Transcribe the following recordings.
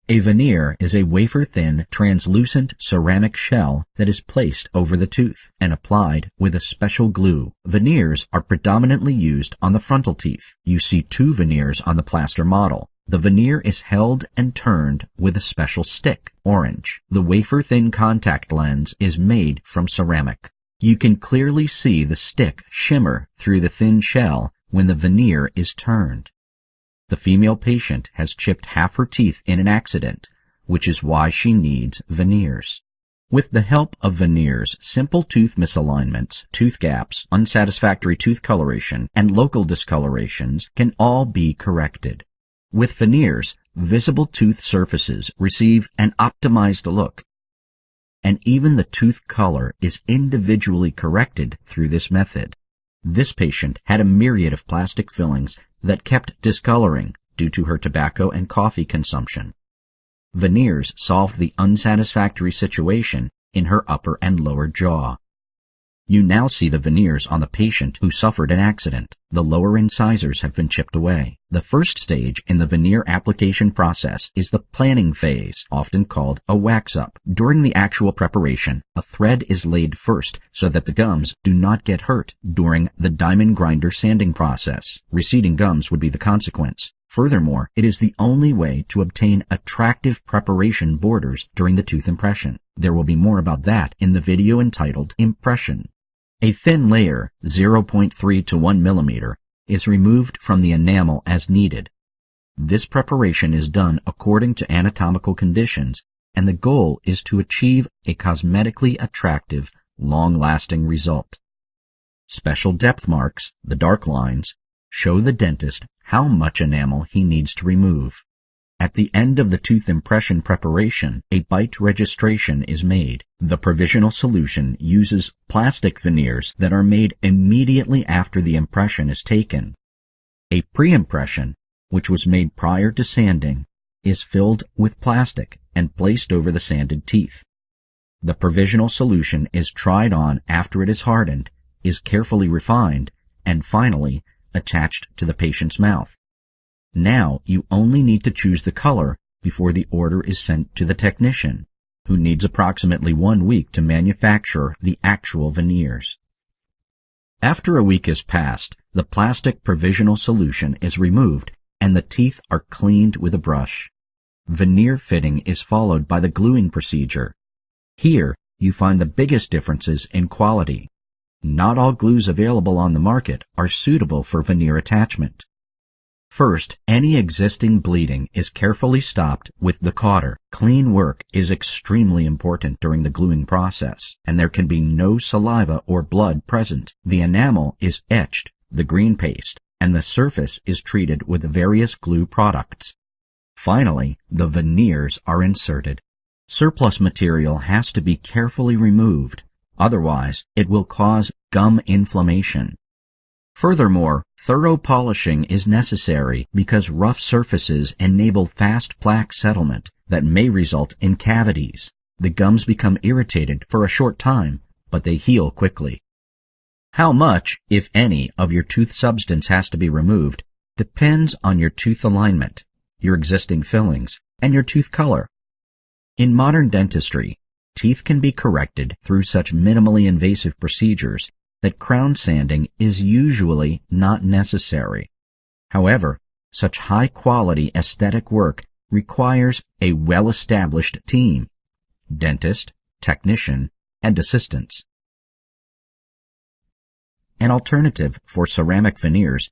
A veneer is a wafer-thin, translucent ceramic shell that is placed over the tooth and applied with a special glue. Veneers are predominantly used on the frontal teeth. You see 2 veneers on the plaster model. The veneer is held and turned with a special stick, orange. The wafer-thin contact lens is made from ceramic. You can clearly see the stick shimmer through the thin shell when the veneer is turned. The female patient has chipped half her teeth in an accident, which is why she needs veneers. With the help of veneers, simple tooth misalignments, tooth gaps, unsatisfactory tooth coloration, and local discolorations can all be corrected. With veneers, visible tooth surfaces receive an optimized look, and even the tooth color is individually corrected through this method. This patient had a myriad of plastic fillings that kept discoloring due to her tobacco and coffee consumption. Veneers solved the unsatisfactory situation in her upper and lower jaw. You now see the veneers on the patient who suffered an accident. The lower incisors have been chipped away. The first stage in the veneer application process is the planning phase, often called a wax-up. During the actual preparation, a thread is laid first so that the gums do not get hurt during the diamond grinder sanding process. Receding gums would be the consequence. Furthermore, it is the only way to obtain attractive preparation borders during the tooth impression. There will be more about that in the video entitled Impression. A thin layer, 0.3 to 1 millimeter, is removed from the enamel as needed. This preparation is done according to anatomical conditions, and the goal is to achieve a cosmetically attractive, long-lasting result. Special depth marks, the dark lines, show the dentist how much enamel he needs to remove. At the end of the tooth impression preparation, a bite registration is made. The provisional solution uses plastic veneers that are made immediately after the impression is taken. A pre-impression, which was made prior to sanding, is filled with plastic and placed over the sanded teeth. The provisional solution is tried on after it is hardened, is carefully refined, and finally attached to the patient's mouth. Now you only need to choose the color before the order is sent to the technician, who needs approximately 1 week to manufacture the actual veneers. After a week has passed, the plastic provisional solution is removed and the teeth are cleaned with a brush. Veneer fitting is followed by the gluing procedure. Here you find the biggest differences in quality. Not all glues available on the market are suitable for veneer attachment. First, any existing bleeding is carefully stopped with the cauter. Clean work is extremely important during the gluing process, and there can be no saliva or blood present. The enamel is etched, the green paste, and the surface is treated with various glue products. Finally, the veneers are inserted. Surplus material has to be carefully removed, otherwise it will cause gum inflammation. Furthermore, thorough polishing is necessary because rough surfaces enable fast plaque settlement that may result in cavities. The gums become irritated for a short time, but they heal quickly. How much, if any, of your tooth substance has to be removed depends on your tooth alignment, your existing fillings, and your tooth color. In modern dentistry, teeth can be corrected through such minimally invasive procedures that crown sanding is usually not necessary. However, such high-quality aesthetic work requires a well-established team: dentist, technician, and assistants. An alternative for ceramic veneers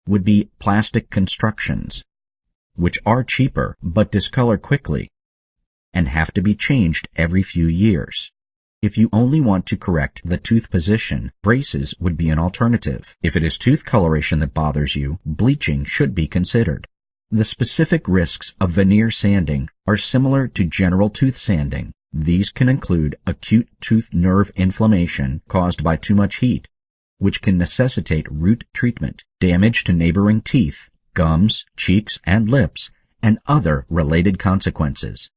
would be plastic constructions, which are cheaper but discolor quickly and have to be changed every few years. If you only want to correct the tooth position, braces would be an alternative. If it is tooth coloration that bothers you, bleaching should be considered. The specific risks of veneer sanding are similar to general tooth sanding. These can include acute tooth nerve inflammation caused by too much heat, which can necessitate root treatment, damage to neighboring teeth, gums, cheeks, and lips, and other related consequences.